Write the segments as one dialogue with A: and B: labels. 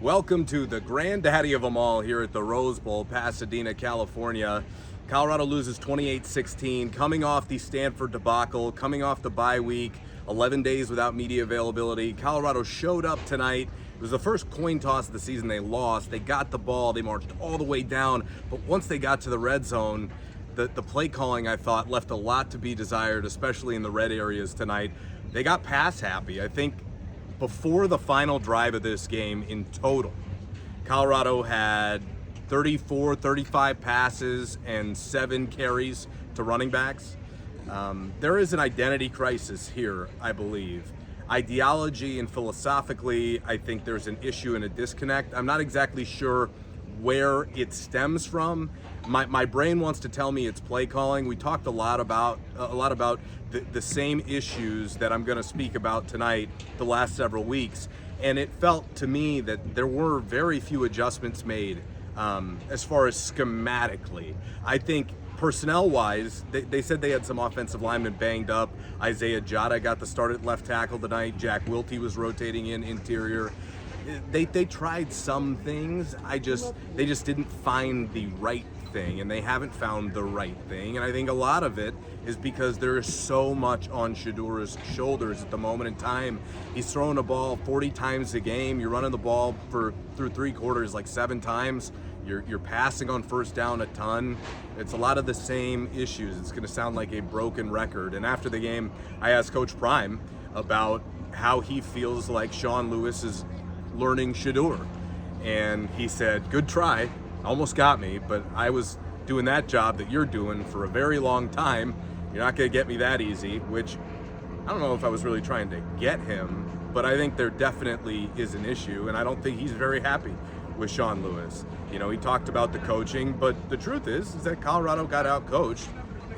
A: Welcome to the granddaddy of them all here at the Rose Bowl, Pasadena, California. Colorado loses 28-16, coming off the Stanford debacle, coming off the bye week, 11 days without media availability. Colorado showed up tonight. It was the first coin toss of the season they lost. They got the ball, they marched all the way down, but once they got to the red zone, the play calling, I thought, left a lot to be desired, especially in the red areas tonight. They got pass happy. I think before the final drive of this game in total, Colorado had 34, 35 passes and 7 carries to running backs. There is an identity crisis here, I believe. Ideology and philosophically, I think there's an issue and a disconnect. I'm not exactly sure where it stems from. My brain wants to tell me it's play calling. We talked a lot about the same issues that I'm going to speak about tonight the last several weeks, and it felt to me that there were very few adjustments made as far as schematically. I think personnel-wise, they said they had some offensive linemen banged up. Isaiah Jada got the start at left tackle tonight. Jack Wiltie was rotating in interior. They tried some things. They just didn't find the right thing, and they haven't found the right thing. And I think a lot of it is because there is so much on Shedeur's shoulders at the moment in time. He's throwing the ball 40 times a game. You're running the ball through 3 quarters like 7 times. You're passing on first down a ton. It's a lot of the same issues. It's going to sound like a broken record. And after the game, I asked Coach Prime about how he feels like Sean Lewis is learning Shedeur. And he said, "Good try. Almost got me, but I was doing that job that you're doing for a very long time. You're not going to get me that easy," which I don't know if I was really trying to get him, but I think there definitely is an issue, and I don't think he's very happy with Sean Lewis. You know, he talked about the coaching, but the truth is that Colorado got out-coached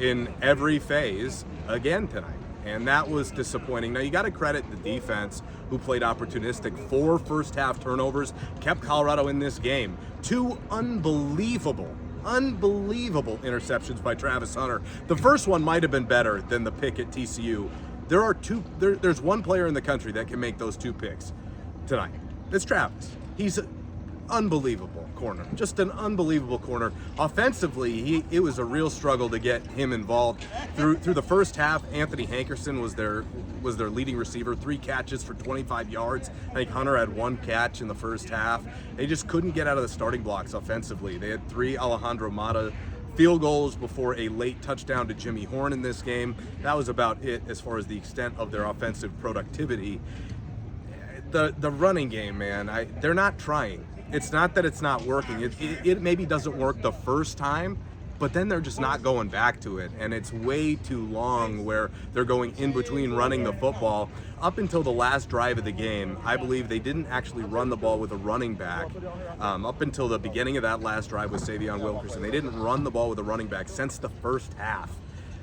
A: in every phase again tonight, and that was disappointing. Now, you got to credit the defense, who played opportunistic. 4 first-half turnovers kept Colorado in this game. 2 unbelievable interceptions by Travis Hunter. The first one might have been better than the pick at TCU. There's one player in the country that can make those 2 picks tonight. It's Travis. He's an unbelievable corner, just an unbelievable corner. Offensively, it was a real struggle to get him involved. Through the first half, Anthony Hankerson was their leading receiver, 3 catches for 25 yards. I think Hunter had 1 catch in the first half. They just couldn't get out of the starting blocks offensively. They had 3 Alejandro Mata field goals before a late touchdown to Jimmy Horn in this game. That was about it as far as the extent of their offensive productivity. The running game, man, they're not trying. It's not that it's not working. It maybe doesn't work the first time, but then they're just not going back to it. And it's way too long where they're going in between running the football. Up until the last drive of the game, I believe they didn't actually run the ball with a running back. Up until the beginning of that last drive with Savion Wilkerson, they didn't run the ball with a running back since the first half.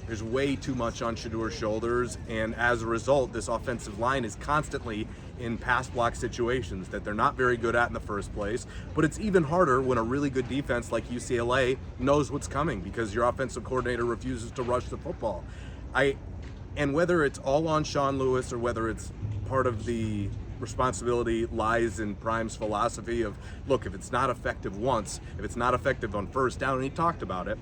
A: There's way too much on Shedeur's shoulders, and as a result, this offensive line is constantly in pass block situations that they're not very good at in the first place. But it's even harder when a really good defense like UCLA knows what's coming because your offensive coordinator refuses to rush the football. And whether it's all on Sean Lewis or whether it's part of the responsibility lies in Prime's philosophy of, look, if it's not effective once, if it's not effective on first down, and he talked about it,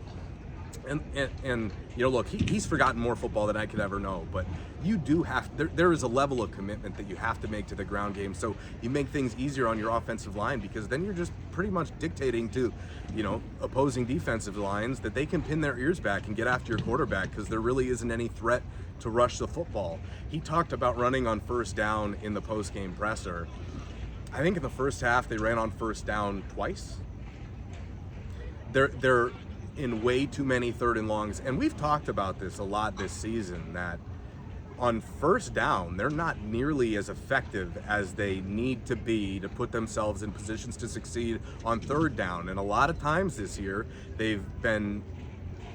A: and you know, look, he's forgotten more football than I could ever know, but you do have, there is a level of commitment that you have to make to the ground game, so you make things easier on your offensive line, because then you're just pretty much dictating to, you know, opposing defensive lines that they can pin their ears back and get after your quarterback, because there really isn't any threat to rush the football. He talked about running on first down in the post-game presser. I think in the first half they ran on first down twice. They're in way too many 3rd and longs, and we've talked about this a lot this season, that on first down they're not nearly as effective as they need to be to put themselves in positions to succeed on 3rd down. And a lot of times this year they've been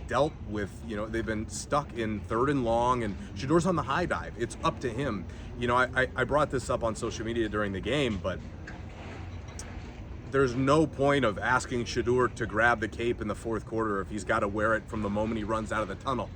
A: dealt with, you know, they've been stuck in 3rd and long, and Shedeur's on the high dive. It's up to him. You know, I brought this up on social media during the game, but there's no point of asking Shedeur to grab the cape in the 4th quarter if he's got to wear it from the moment he runs out of the tunnel.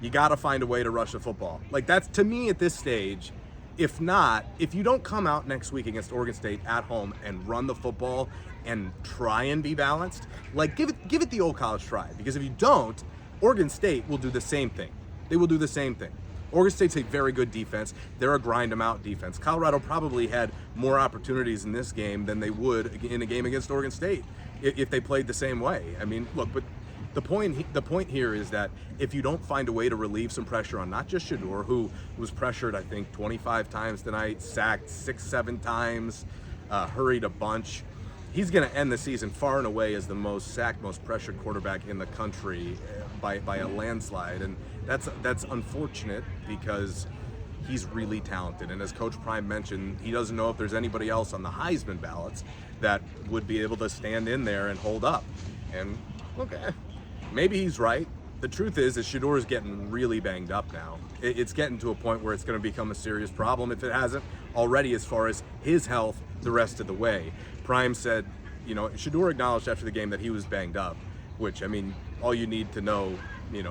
A: You got to find a way to rush the football. Like, that's, to me at this stage, If not, if you don't come out next week against Oregon State at home and run the football and try and be balanced, like give it the old college try. Because if you don't, Oregon State will do the same thing. They will do the same thing. Oregon State's a very good defense. They're a grind 'em out defense. Colorado probably had more opportunities in this game than they would in a game against Oregon State if they played the same way. I mean, look, but the point here is that if you don't find a way to relieve some pressure on not just Shedeur, who was pressured, I think, 25 times tonight, sacked 6-7 times, hurried a bunch, he's going to end the season far and away as the most sacked, most pressured quarterback in the country by a landslide. And that's unfortunate because he's really talented. And as Coach Prime mentioned, he doesn't know if there's anybody else on the Heisman ballots that would be able to stand in there and hold up. And okay, maybe he's right. The truth is Shedeur is getting really banged up now. It's getting to a point where it's going to become a serious problem if it hasn't already as far as his health the rest of the way. Prime said, Shedeur acknowledged after the game that he was banged up, which, I mean, all you need to know,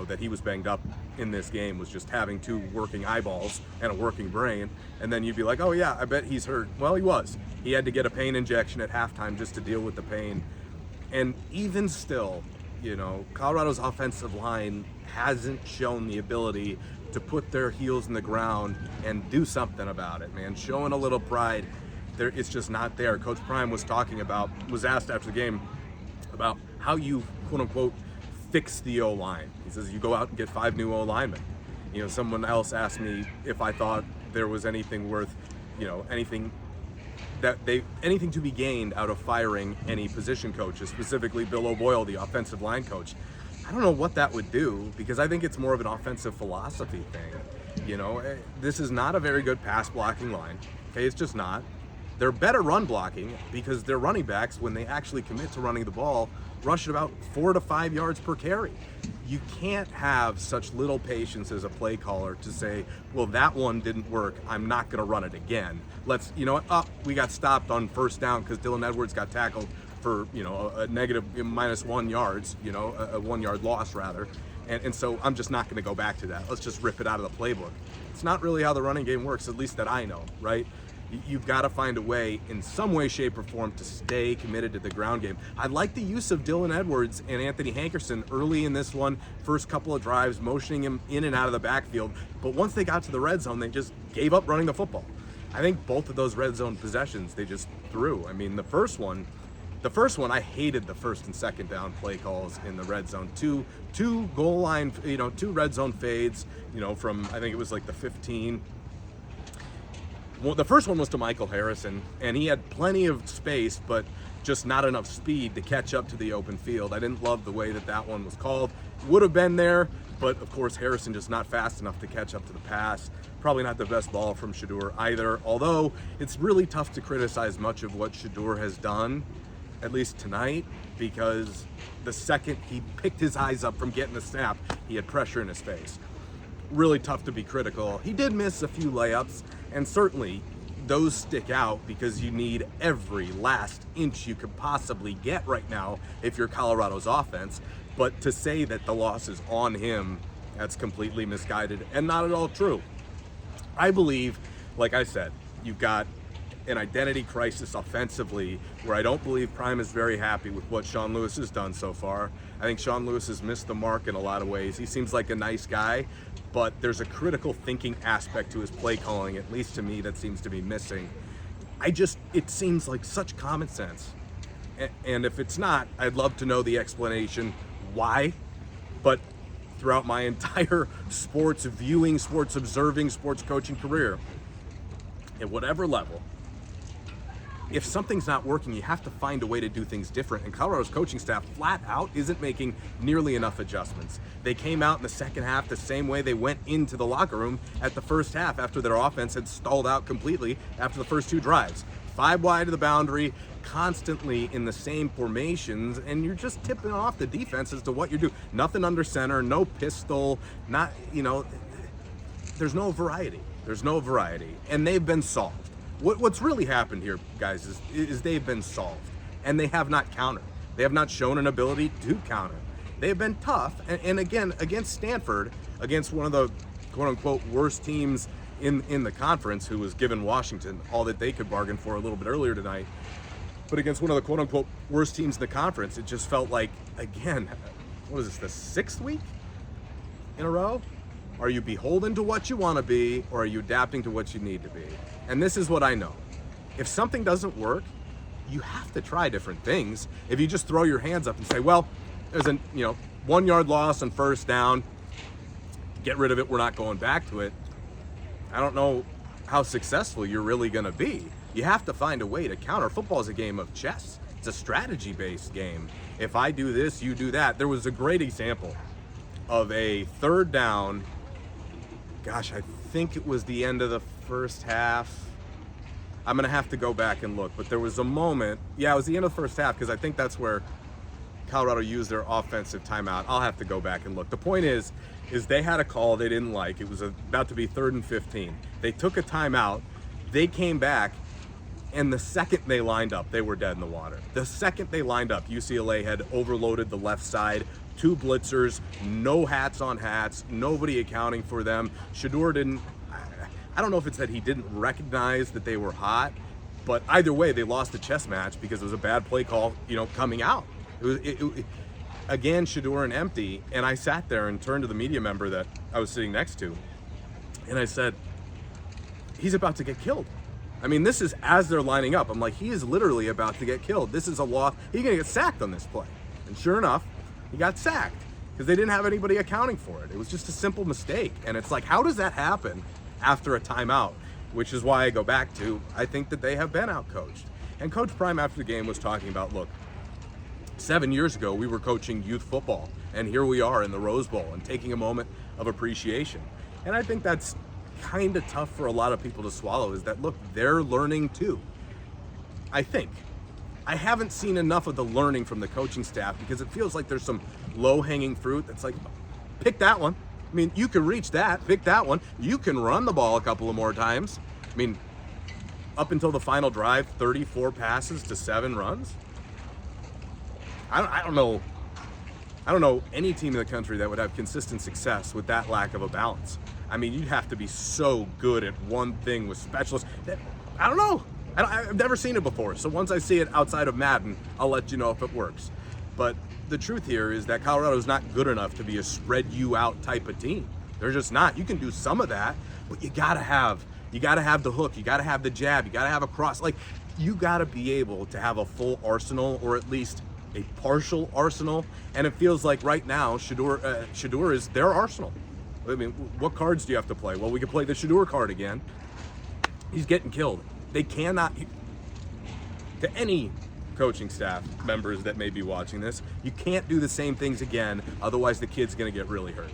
A: that he was banged up in this game was just having two working eyeballs and a working brain, and then you'd be like, oh yeah, I bet he's hurt. Well, he was. He had to get a pain injection at halftime just to deal with the pain. And even still, Colorado's offensive line hasn't shown the ability to put their heels in the ground and do something about it, man. Showing a little pride, it's just not there. Coach Prime was asked after the game about how you, quote unquote, fix the O-line. He says, you go out and get 5 new O-linemen. Someone else asked me if I thought there was anything worth, anything to be gained out of firing any position coaches, specifically Bill O'Boyle, the offensive line coach. I don't know what that would do, because I think it's more of an offensive philosophy thing. This is not a very good pass blocking line. Okay, it's just not. They're better run blocking because their running backs, when they actually commit to running the ball, rush at about 4 to 5 yards per carry. You can't have such little patience as a play caller to say, well, that one didn't work, I'm not going to run it again. We got stopped on first down because Dylan Edwards got tackled for, a negative -1 yards, a 1 yard loss rather. And so I'm just not going to go back to that. Let's just rip it out of the playbook. It's not really how the running game works, at least that I know, right? You've got to find a way, in some way, shape, or form, to stay committed to the ground game. I like the use of Dylan Edwards and Anthony Hankerson early in this one, first couple of drives, motioning him in and out of the backfield. But once they got to the red zone, they just gave up running the football. I think both of those red zone possessions, they just threw. I mean, the first one, I hated the first and second down play calls in the red zone. Two goal line, 2 red zone fades, from, I think it was like the 15. Well, the first one was to Michael Harrison, and he had plenty of space, but just not enough speed to catch up to the open field. I didn't love the way that one was called. Would have been there, but of course Harrison just not fast enough to catch up to the pass. Probably not the best ball from Shedeur either, although it's really tough to criticize much of what Shedeur has done, at least tonight, because the second he picked his eyes up from getting the snap, he had pressure in his face. Really tough to be critical. He did miss a few layups, and certainly those stick out because you need every last inch you could possibly get right now if you're Colorado's offense. But to say that the loss is on him, that's completely misguided and not at all true. I believe, like I said, you've got an identity crisis offensively where I don't believe Prime is very happy with what Sean Lewis has done so far. I think Sean Lewis has missed the mark in a lot of ways. He seems like a nice guy, but there's a critical thinking aspect to his play calling, at least to me, that seems to be missing. It seems like such common sense. And if it's not, I'd love to know the explanation why. But throughout my entire sports viewing, sports observing, sports coaching career, at whatever level, if something's not working, you have to find a way to do things different. And Colorado's coaching staff flat out isn't making nearly enough adjustments. They came out in the second half the same way they went into the locker room at the first half after their offense had stalled out completely after the first 2 drives. 5 wide of the boundary, constantly in the same formations, and you're just tipping off the defense as to what you're doing. Nothing under center, no pistol, there's no variety. There's no variety, and they've been solved. What's really happened here, guys, is they've been solved, and they have not countered. They have not shown an ability to counter. They have been tough, and again, against Stanford, against one of the quote-unquote worst teams in the conference who was giving Washington all that they could bargain for a little bit earlier tonight. But against one of the quote-unquote worst teams in the conference, it just felt like, again, what is this, the 6th week in a row? Are you beholden to what you want to be, or are you adapting to what you need to be? And this is what I know. If something doesn't work, you have to try different things. If you just throw your hands up and say, well, there's a 1 yard loss on first down, get rid of it, we're not going back to it, I don't know how successful you're really going to be. You have to find a way to counter. Football is a game of chess. It's a strategy-based game. If I do this, you do that. There was a great example of a 3rd down. Gosh, I think it was the end of the first half. I'm going to have to go back and look. But there was a moment. Yeah, it was the end of the first half because I think that's where Colorado used their offensive timeout. I'll have to go back and look. The point is they had a call they didn't like. It was about to be 3rd and 15. They took a timeout. They came back, and the second they lined up, they were dead in the water. The second they lined up, UCLA had overloaded the left side, 2 blitzers, no hats on hats, nobody accounting for them. Shedeur didn't, I don't know if it's that he didn't recognize that they were hot, but either way, they lost the chess match because it was a bad play call, coming out. Again, Shedeur and empty, and I sat there and turned to the media member that I was sitting next to, and I said, he's about to get killed. I mean, this is as they're lining up. I'm like, he is literally about to get killed. This is a loss. He's going to get sacked on this play. And sure enough, he got sacked because they didn't have anybody accounting for it. It was just a simple mistake. And it's like, how does that happen after a timeout? Which is why I go back to, I think that they have been outcoached. And Coach Prime after the game was talking about, look, 7 years ago, we were coaching youth football, and here we are in the Rose Bowl and taking a moment of appreciation. And I think that's kind of tough for a lot of people to swallow, is that, look, they're learning too. I think. I haven't seen enough of the learning from the coaching staff because it feels like there's some low-hanging fruit that's like, pick that one. I mean, you can reach that, pick that one. You can run the ball a couple of more times. I mean, up until the final drive, 34 passes to 7 runs. I don't know any team in the country that would have consistent success with that lack of a balance. I mean, you'd have to be so good at one thing with specialists that, I don't know. I've never seen it before. So once I see it outside of Madden, I'll let you know if it works. But the truth here is that Colorado is not good enough to be a spread you out type of team. They're just not. You can do some of that, but you gotta have the hook, you gotta have the jab, you gotta have a cross. Like, you gotta be able to have a full arsenal, or at least a partial arsenal. And it feels like right now, Shedeur is their arsenal. I mean, what cards do you have to play? Well, we can play the Shedeur card again. He's getting killed. They cannot, to any coaching staff members that may be watching this, you can't do the same things again, otherwise the kid's gonna get really hurt.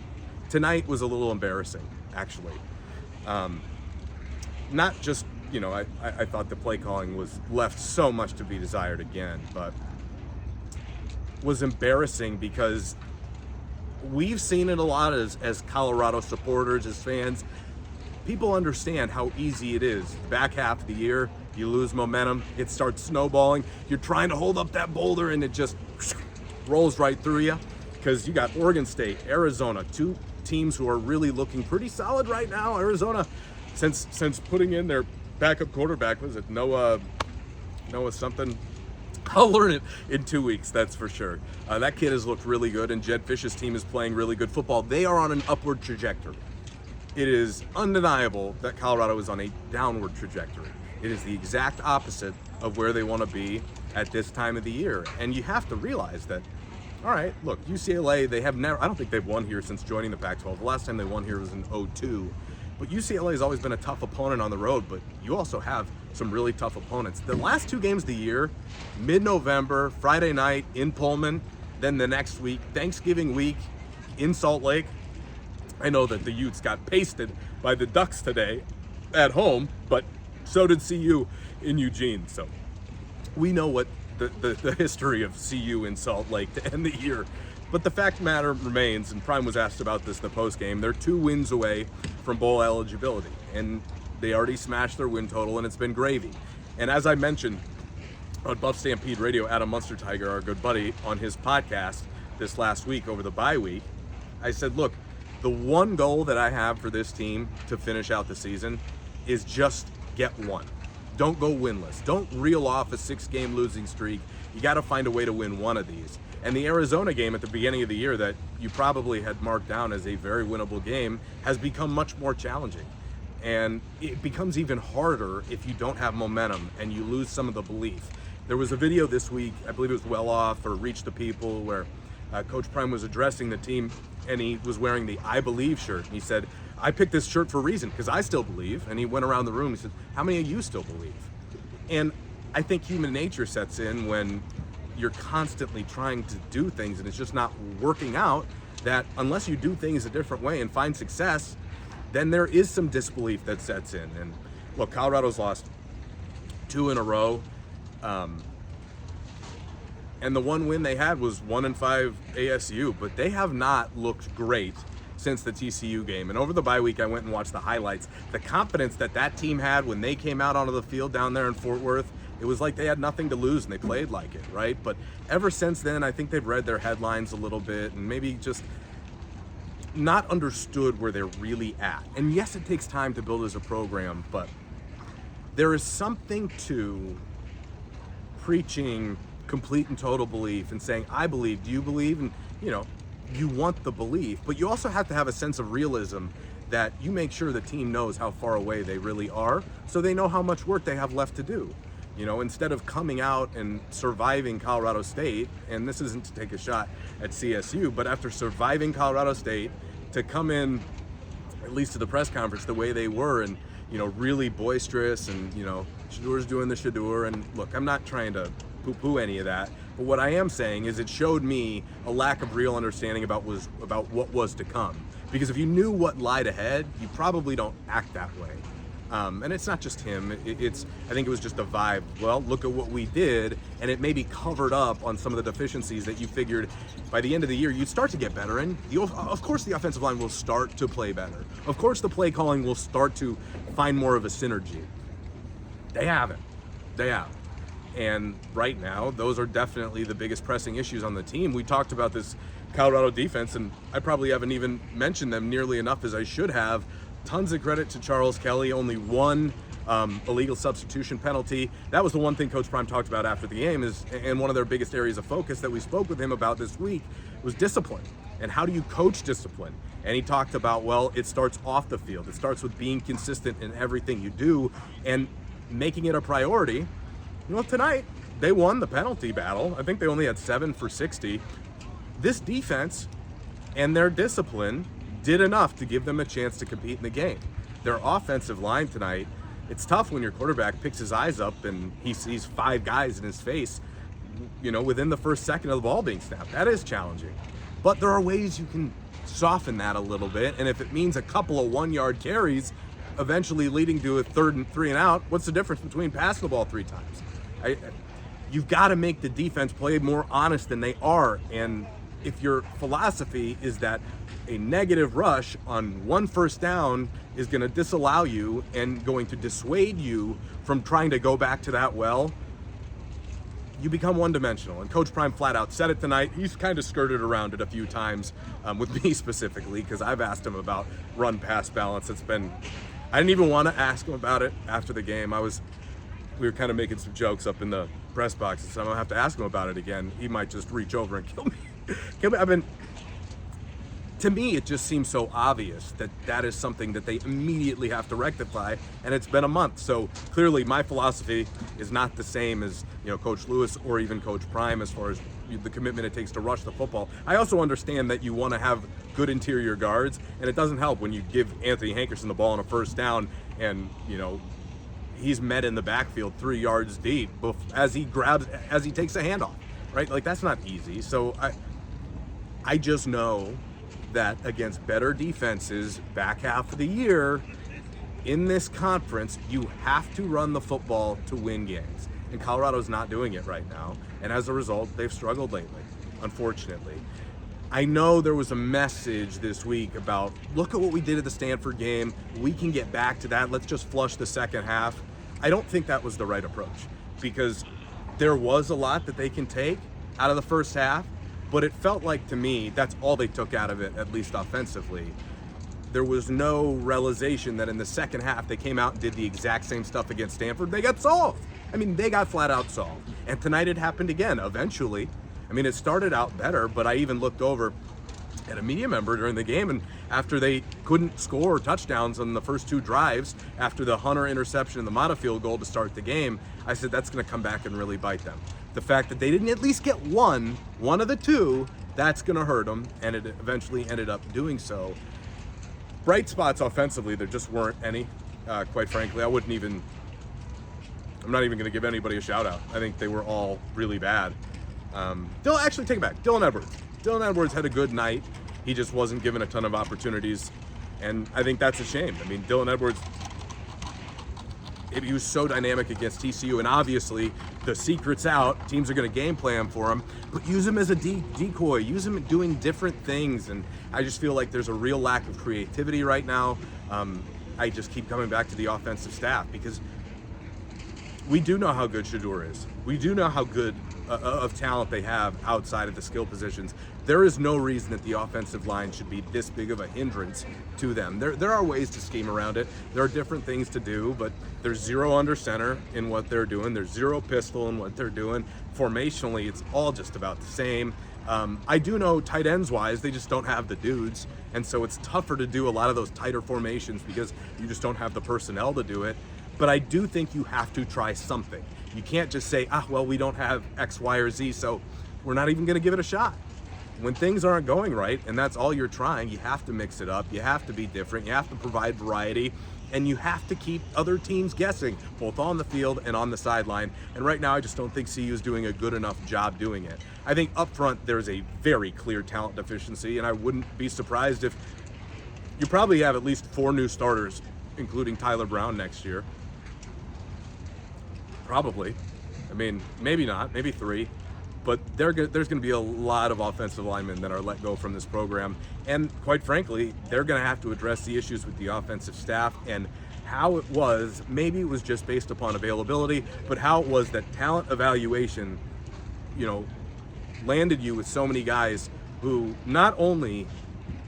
A: Tonight was a little embarrassing, actually. Not just, I thought the play calling was left so much to be desired again, but was embarrassing because we've seen it a lot as Colorado supporters, as fans. People understand how easy it is. Back half of the year, you lose momentum, it starts snowballing. You're trying to hold up that boulder and it just rolls right through you, because you got Oregon State, Arizona, 2 teams who are really looking pretty solid right now. Arizona, since putting in their backup quarterback, was it Noah something? I'll learn it in 2 weeks, that's for sure. That kid has looked really good, and Jed Fish's team is playing really good football. They are on an upward trajectory. It is undeniable that Colorado is on a downward trajectory. It is the exact opposite of where they want to be at this time of the year. And you have to realize that, all right, look, UCLA, they have never, I don't think they've won here since joining the Pac-12. The last time they won here was in 2002. But UCLA has always been a tough opponent on the road, but you also have some really tough opponents. The last 2 games of the year, mid-November, Friday night in Pullman, then the next week, Thanksgiving week in Salt Lake. I know that the Utes got pasted by the Ducks today at home, but so did CU in Eugene. So we know what the history of CU in Salt Lake to end the year. But the fact of the matter remains, and Prime was asked about this in the postgame, they're 2 wins away from bowl eligibility. And they already smashed their win total, and it's been gravy. And as I mentioned on Buff Stampede Radio, Adam Munster-Tiger, our good buddy, on his podcast this last week over the bye week, I said, look, The one goal that I have for this team to finish out the season is just get one. Don't go winless. Don't reel off a 6-game losing streak. You got to find a way to win one of these. And the Arizona game at the beginning of the year that you probably had marked down as a very winnable game has become much more challenging. And it becomes even harder if you don't have momentum and you lose some of the belief. There was a video this week, I believe it was Well Off or Reach the People, where Coach Prime was addressing the team, and he was wearing the I Believe shirt. And he said, I picked this shirt for a reason, because I still believe. And he went around the room and said, how many of you still believe? And I think human nature sets in when you're constantly trying to do things and it's just not working out, that unless you do things a different way and find success, then there is some disbelief that sets in. And look, Colorado's lost 2 in a row. And the one win they had was 1-5 ASU, but they have not looked great since the TCU game. And over the bye week, I went and watched the highlights. The confidence that that team had when they came out onto the field down there in Fort Worth, it was like they had nothing to lose and they played like it, right? But ever since then, I think they've read their headlines a little bit and maybe just not understood where they're really at. And yes, it takes time to build as a program, but there is something to preaching complete and total belief and saying, I believe, do you believe? And, you want the belief, but you also have to have a sense of realism that you make sure the team knows how far away they really are, so they know how much work they have left to do. Instead of coming out and surviving Colorado State, and this isn't to take a shot at CSU, but after surviving Colorado State, to come in, at least to the press conference, the way they were, and, really boisterous, and, Shadur's doing the Shadur, and look, I'm not trying to poo-poo any of that, but what I am saying is it showed me a lack of real understanding about what was to come. Because if you knew what lied ahead, you probably don't act that way. And it's not just him. I think it was just a vibe. Well, look at what we did, and it maybe covered up on some of the deficiencies that you figured by the end of the year you'd start to get better. And of course, the offensive line will start to play better. Of course, the play calling will start to find more of a synergy. They haven't. They have. And right now, those are definitely the biggest pressing issues on the team. We talked about this Colorado defense, and I probably haven't even mentioned them nearly enough as I should have. Tons of credit to Charles Kelly, only one illegal substitution penalty. That was the one thing Coach Prime talked about after the game, and one of their biggest areas of focus that we spoke with him about this week was discipline. And how do you coach discipline? And he talked about, well, it starts off the field. It starts with being consistent in everything you do and making it a priority. Tonight, they won the penalty battle. I think they only had 7 for 60. This defense and their discipline did enough to give them a chance to compete in the game. Their offensive line tonight, it's tough when your quarterback picks his eyes up and he sees 5 guys in his face, within the first second of the ball being snapped. That is challenging. But there are ways you can soften that a little bit, and if it means a couple of 1-yard carries, eventually leading to a 3rd and 3 and out, what's the difference between passing the ball 3 times? You've got to make the defense play more honest than they are. And if your philosophy is that a negative rush on 1 first down is going to disallow you and going to dissuade you from trying to go back to that well, you become one-dimensional. And Coach Prime flat out said it tonight. He's kind of skirted around it a few times with me specifically, because I've asked him about run-pass balance. I didn't even want to ask him about it after the game. We were kind of making some jokes up in the press box, so I'm gonna have to ask him about it again. He might just reach over and kill me. To me, it just seems so obvious that is something that they immediately have to rectify, and it's been a month. So clearly my philosophy is not the same as Coach Lewis or even Coach Prime as far as the commitment it takes to rush the football. I also understand that you want to have good interior guards, and it doesn't help when you give Anthony Hankerson the ball on a first down and he's met in the backfield 3 yards deep as he takes a handoff, right? Like, that's not easy. So I just know that against better defenses back half of the year in this conference, you have to run the football to win games. And Colorado's not doing it right now. And as a result, they've struggled lately, unfortunately. I know there was a message this week about, look at what we did at the Stanford game. We can get back to that. Let's just flush the second half. I don't think that was the right approach, because there was a lot that they can take out of the first half, but it felt like to me that's all they took out of it, at least offensively. there was no realization that in the second half they came out and did the exact same stuff against Stanford. They got solved. I mean, they got flat out solved. And tonight it happened again, eventually. I mean, it started out better, but I even looked over at a media member during the game, and after they couldn't score touchdowns on the first 2 drives, after the Hunter interception and the Mata field goal to start the game, I said that's going to come back and really bite them. The fact that they didn't at least get one of the 2, that's going to hurt them, and it eventually ended up doing so. Bright spots offensively, there just weren't any, quite frankly. I'm not even going to give anybody a shout out. I think they were all really bad. Actually, take it back. Dylan Edwards. Dylan Edwards had a good night. He just wasn't given a ton of opportunities, and I think that's a shame. I mean, Dylan Edwards, he was so dynamic against TCU, and obviously the secret's out. Teams are going to game plan for him, but use him as a decoy. Use him doing different things, and I just feel like there's a real lack of creativity right now. I just keep coming back to the offensive staff because we do know how good Shedeur is. We do know how good of talent they have outside of the skill positions. There is no reason that the offensive line should be this big of a hindrance to them. There are ways to scheme around it. There are different things to do, but there's 0 under center in what they're doing. There's 0 pistol in what they're doing. Formationally, it's all just about the same. I do know tight ends wise, they just don't have the dudes. And so it's tougher to do a lot of those tighter formations because you just don't have the personnel to do it. But I do think you have to try something. You can't just say, well, we don't have X, Y, or Z, so we're not even going to give it a shot. When things aren't going right, and that's all you're trying, you have to mix it up. You have to be different. You have to provide variety, and you have to keep other teams guessing, both on the field and on the sideline. And right now, I just don't think CU is doing a good enough job doing it. I think up front, there's a very clear talent deficiency, and I wouldn't be surprised if you probably have at least 4 new starters, including Tyler Brown next year. Probably. I mean, maybe not, maybe 3. But there's going to be a lot of offensive linemen that are let go from this program. And quite frankly, they're going to have to address the issues with the offensive staff and how it was. Maybe it was just based upon availability, but how it was that talent evaluation, landed you with so many guys who not only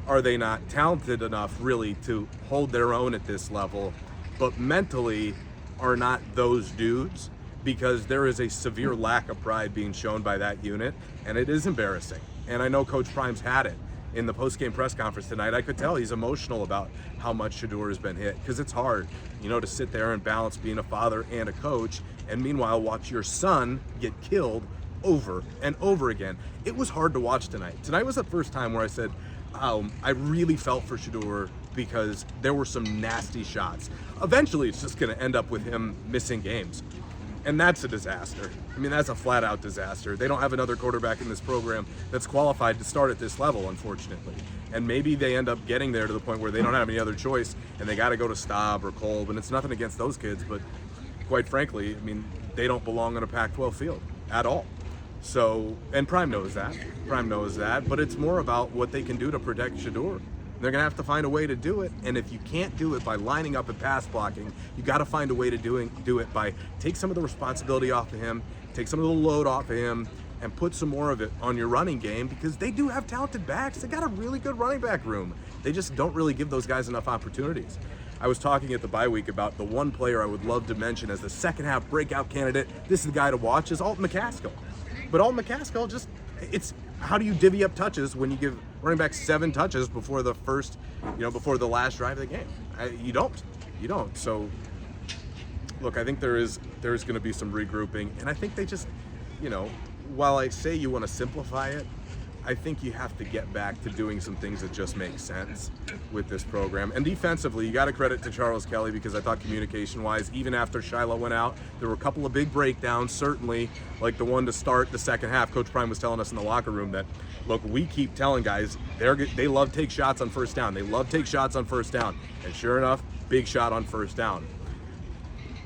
A: are they not talented enough really to hold their own at this level, but mentally are not those dudes, because there is a severe lack of pride being shown by that unit, and it is embarrassing. And I know Coach Prime's had it in the post-game press conference tonight. I could tell he's emotional about how much Shedeur has been hit, because it's hard, to sit there and balance being a father and a coach, and meanwhile watch your son get killed over and over again. It was hard to watch tonight. Tonight was the first time where I said, I really felt for Shedeur, because there were some nasty shots. Eventually, it's just going to end up with him missing games. And that's a disaster. I mean, that's a flat-out disaster. They don't have another quarterback in this program that's qualified to start at this level, unfortunately. And maybe they end up getting there to the point where they don't have any other choice, and they got to go to Staub or Kolb. And it's nothing against those kids, but quite frankly, I mean, they don't belong on a Pac-12 field at all. So, and Prime knows that. But it's more about what they can do to protect Shedeur. They're going to have to find a way to do it, and if you can't do it by lining up and pass blocking, you got to find a way to do it by take some of the responsibility off of him, take some of the load off of him, and put some more of it on your running game, because they do have talented backs. They got a really good running back room. They just don't really give those guys enough opportunities. I was talking at the bye week about the one player I would love to mention as the second half breakout candidate. This is the guy to watch, is Alton McCaskill. But Alton McCaskill how do you divvy up touches when you give running back 7 touches before the before the last drive of the game? You don't. So, look, I think there is going to be some regrouping, and I think they just, while I say you want to simplify it, I think you have to get back to doing some things that just make sense with this program. And defensively, you got to credit to Charles Kelly, because I thought communication-wise, even after Shiloh went out, there were a couple of big breakdowns, certainly, like the one to start the second half. Coach Prime was telling us in the locker room that, look, we keep telling guys they love take shots on first down. And sure enough, big shot on first down.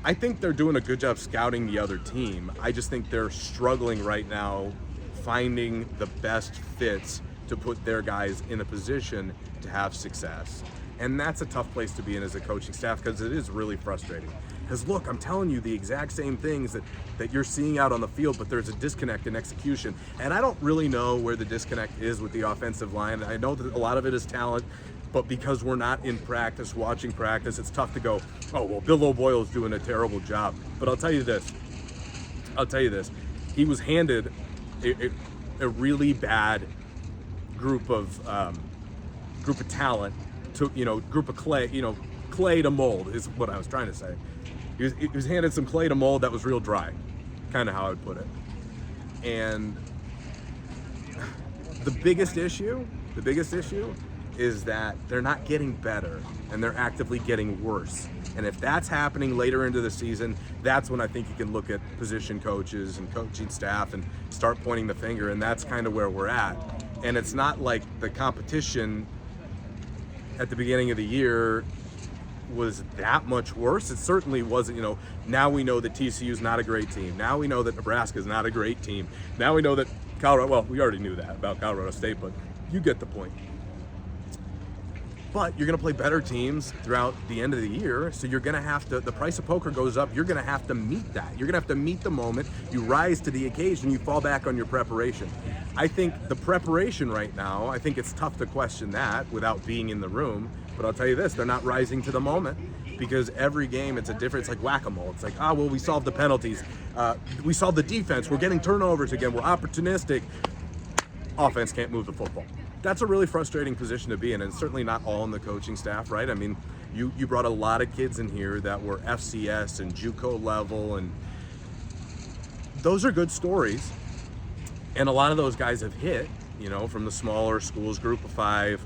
A: I think they're doing a good job scouting the other team. I just think they're struggling right now finding the best fits to put their guys in a position to have success. And that's a tough place to be in as a coaching staff, because it is really frustrating. Because look, I'm telling you the exact same things that you're seeing out on the field, but there's a disconnect in execution. And I don't really know where the disconnect is with the offensive line. I know that a lot of it is talent. But because we're not in practice, watching practice, it's tough to go, oh, well, Bill O'Boyle's doing a terrible job. But I'll tell you this. He was handed a really bad group of talent to, group of clay to mold is what I was trying to say. He was handed some clay to mold that was real dry, kind of how I would put it. And the biggest issue is that they're not getting better and they're actively getting worse. And if that's happening later into the season, that's when I think you can look at position coaches and coaching staff and start pointing the finger, and that's kind of where we're at. And it's not like the competition at the beginning of the year was that much worse. It certainly wasn't. Now we know that TCU's not a great team. Now we know that Nebraska's not a great team. Now we know that Colorado, well, we already knew that about Colorado State, but you get the point. But you're going to play better teams throughout the end of the year, so you're going to have to, the price of poker goes up, you're going to have to meet that. You're going to have to meet the moment, you rise to the occasion, you fall back on your preparation. I think the preparation right now, I think it's tough to question that without being in the room, but I'll tell you this, they're not rising to the moment because every game it's a different, it's like whack-a-mole. It's like, we solved the penalties, we solved the defense, we're getting turnovers again, we're opportunistic. Offense can't move the football. That's a really frustrating position to be in, and it's certainly not all in the coaching staff, right? I mean, you brought a lot of kids in here that were FCS and JUCO level, and those are good stories. And a lot of those guys have hit, from the smaller schools, group of 5.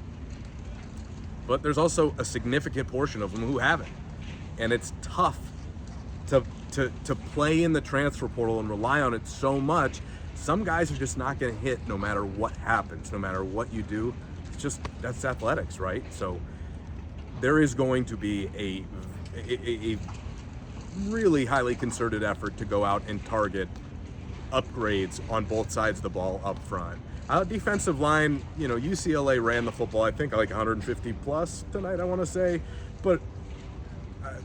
A: But there's also a significant portion of them who haven't. And it's tough to play in the transfer portal and rely on it so much. Some guys are just not going to hit no matter what happens, no matter what you do. It's just, that's athletics, right? So there is going to be a really highly concerted effort to go out and target upgrades on both sides of the ball up front. Defensive line, UCLA ran the football, I think, like 150 plus tonight, I want to say. But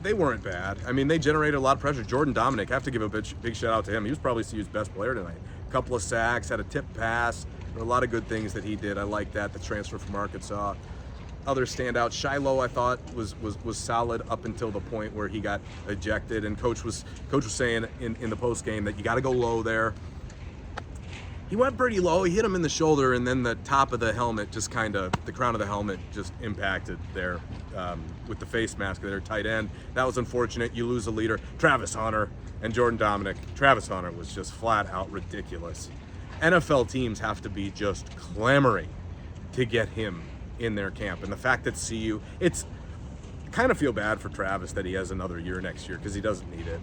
A: they weren't bad. I mean, they generated a lot of pressure. Jordan Dominic, I have to give a big shout out to him. He was probably CU's best player tonight. A couple of sacks, had a tip pass. There were a lot of good things that he did. I like that, the transfer from Arkansas. Other standouts, Shiloh, I thought was solid up until the point where he got ejected. And coach was saying in the post game that you got to go low there. He went pretty low. He hit him in the shoulder, and then the top of the helmet the crown of the helmet just impacted there with the face mask of their tight end. That was unfortunate. You lose a leader. Travis Hunter and Jordan Dominic. Travis Hunter was just flat out ridiculous. NFL teams have to be just clamoring to get him in their camp. And the fact that CU, I kind of feel bad for Travis that he has another year next year because he doesn't need it.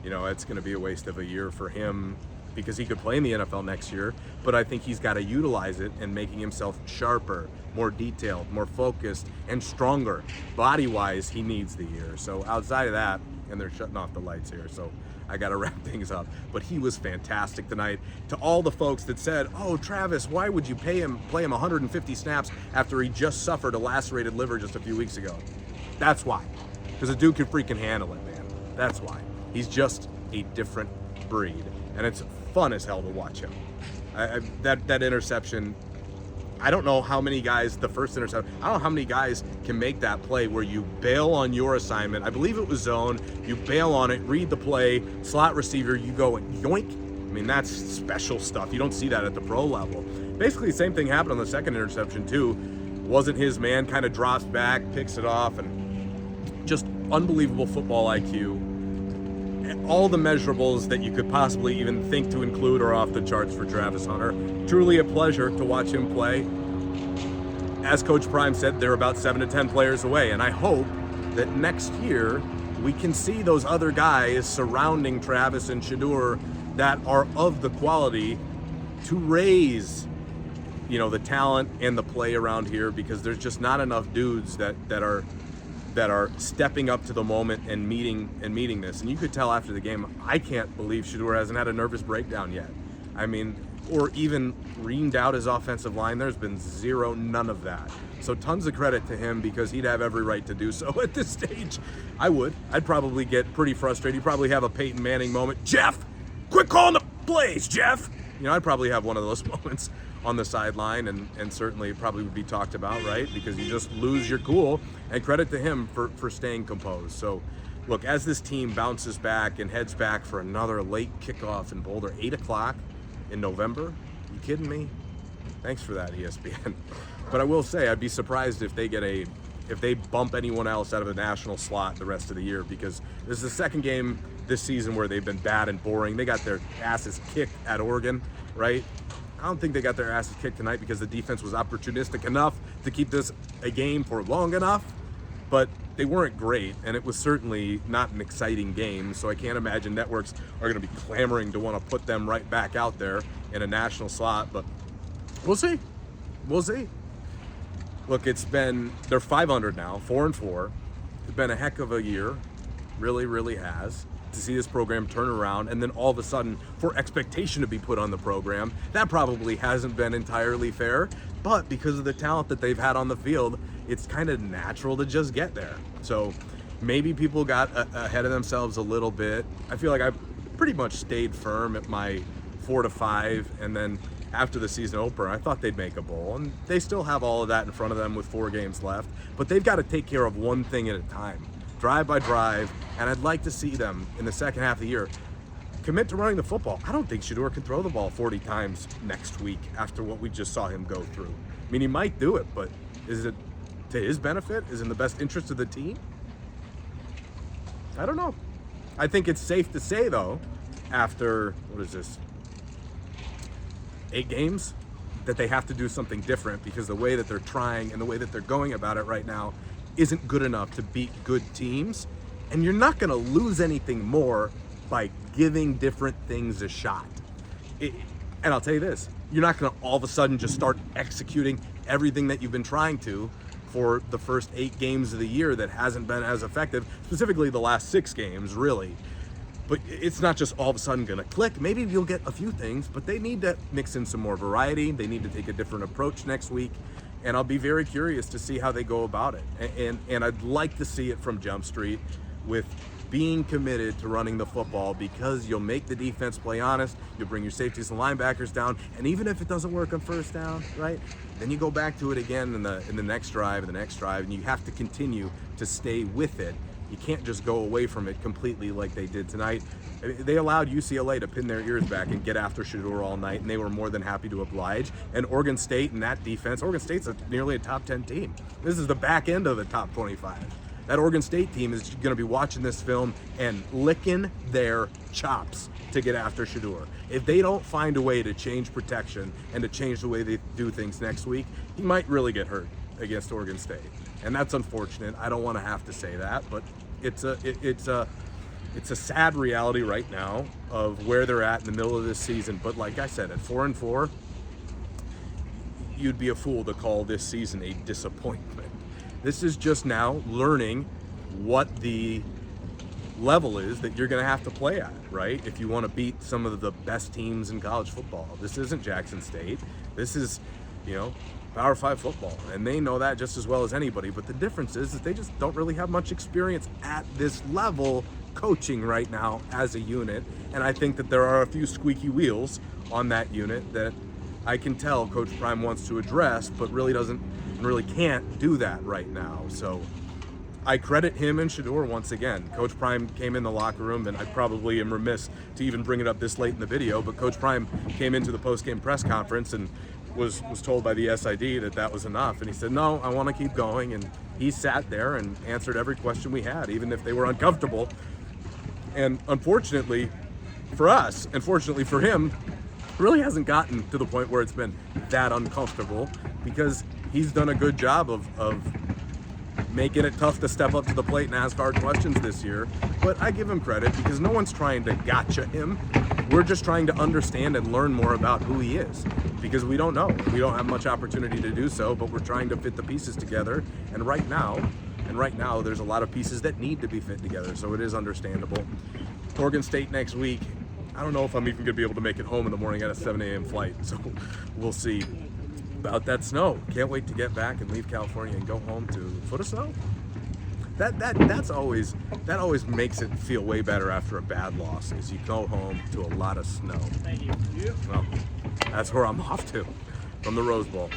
A: It's going to be a waste of a year for him, because he could play in the NFL next year, but I think he's got to utilize it and making himself sharper, more detailed, more focused, and stronger. Body-wise, he needs the year. So outside of that, and they're shutting off the lights here, so I got to wrap things up. But he was fantastic tonight. To all the folks that said, oh, Travis, why would you play him 150 snaps after he just suffered a lacerated liver just a few weeks ago? That's why. Because the dude can freaking handle it, man. That's why. He's just a different breed. And it's fun as hell to watch him. That interception, I don't know how many guys, the first interception, I don't know how many guys can make that play where you bail on your assignment. I believe it was zone. You bail on it, read the play, slot receiver, you go and yoink. I mean, that's special stuff. You don't see that at the pro level. Basically, the same thing happened on the second interception, too. Wasn't his man, kind of drops back, picks it off, and just unbelievable football IQ. All the measurables that you could possibly even think to include are off the charts for Travis Hunter. Truly a pleasure to watch him play. As Coach Prime said, they're about 7 to 10 players away, and I hope that next year we can see those other guys surrounding Travis and Shadur that are of the quality to raise, the talent and the play around here, because there's just not enough dudes that are stepping up to the moment and meeting this. And you could tell after the game, I can't believe Shadur hasn't had a nervous breakdown yet. I mean, or even reamed out his offensive line. There's been none of that. So tons of credit to him, because he'd have every right to do so at this stage. I'd probably get pretty frustrated. You'd probably have a Peyton Manning moment. Jeff, quit calling the plays, Jeff. I'd probably have one of those moments on the sideline, and certainly it probably would be talked about, right? Because you just lose your cool, and credit to him for staying composed. So, look, as this team bounces back and heads back for another late kickoff in Boulder, 8 o'clock in November, you kidding me? Thanks for that, ESPN. But I will say, I'd be surprised if they bump anyone else out of the national slot the rest of the year, because this is the second game this season where they've been bad and boring. They got their asses kicked at Oregon, right? I don't think they got their asses kicked tonight because the defense was opportunistic enough to keep this a game for long enough, but they weren't great, and it was certainly not an exciting game, so I can't imagine networks are going to be clamoring to want to put them right back out there in a national slot, but we'll see. We'll see. Look, they're 500 now, 4-4. It's been a heck of a year, really, really has, to see this program turn around, and then all of a sudden for expectation to be put on the program. That probably hasn't been entirely fair, but because of the talent that they've had on the field, it's kind of natural to just get there. So maybe people got ahead of themselves a little bit. I feel like I pretty much stayed firm at my 4-5, and then after the season opener, I thought they'd make a bowl, and they still have all of that in front of them with 4 games left, but they've got to take care of one thing at a time, drive by drive, and I'd like to see them in the second half of the year commit to running the football. I don't think Shedeur can throw the ball 40 times next week after what we just saw him go through. I mean, he might do it, but is it to his benefit? Is it in the best interest of the team? I don't know. I think it's safe to say, though, after, 8 games, that they have to do something different, because the way that they're trying and the way that they're going about it right now isn't good enough to beat good teams. And you're not going to lose anything more by giving different things a shot. And I'll tell you this, you're not going to all of a sudden just start executing everything that you've been trying to for the first 8 games of the year that hasn't been as effective, specifically the last 6 games, really. But it's not just all of a sudden going to click. Maybe you'll get a few things, but they need to mix in some more variety. They need to take a different approach next week. And I'll be very curious to see how they go about it. And I'd like to see it from Jump Street with being committed to running the football, because you'll make the defense play honest. You'll bring your safeties and linebackers down. And even if it doesn't work on first down, right, then you go back to it again in the next drive, and you have to continue to stay with it. You can't just go away from it completely like they did tonight. They allowed UCLA to pin their ears back and get after Shedeur all night, and they were more than happy to oblige. And Oregon State and that defense, Oregon State's nearly a top 10 team. This is the back end of the top 25. That Oregon State team is going to be watching this film and licking their chops to get after Shedeur. If they don't find a way to change protection and to change the way they do things next week, he might really get hurt against Oregon State. And that's unfortunate. I don't want to have to say that, but it's a sad reality right now of where they're at in the middle of this season. But like I said, at 4-4, you'd be a fool to call this season a disappointment. This is just now learning what the level is that you're going to have to play at, right? If you want to beat some of the best teams in college football. This isn't Jackson State. This is, Power 5 football, and they know that just as well as anybody. But the difference is that they just don't really have much experience at this level coaching right now as a unit. And I think that there are a few squeaky wheels on that unit that I can tell Coach Prime wants to address, but really can't do that right now. So I credit him and Shedeur once again. Coach Prime came in the locker room, and I probably am remiss to even bring it up this late in the video, but Coach Prime came into the post-game press conference and was told by the SID that was enough. And he said, no, I want to keep going. And he sat there and answered every question we had, even if they were uncomfortable. And unfortunately for us, and fortunately for him, really hasn't gotten to the point where it's been that uncomfortable, because he's done a good job of making it tough to step up to the plate and ask hard questions this year. But I give him credit, because no one's trying to gotcha him. We're just trying to understand and learn more about who he is, because we don't know. We don't have much opportunity to do so, but we're trying to fit the pieces together. And right now, there's a lot of pieces that need to be fit together, so it is understandable. Oregon State next week. I don't know if I'm even going to be able to make it home in the morning at a 7 a.m. flight, so we'll see about that snow. Can't wait to get back and leave California and go home to a foot of snow. That always makes it feel way better after a bad loss, is you go home to a lot of snow.
B: Thank you.
A: Well, That's where I'm off to from the Rose Bowl.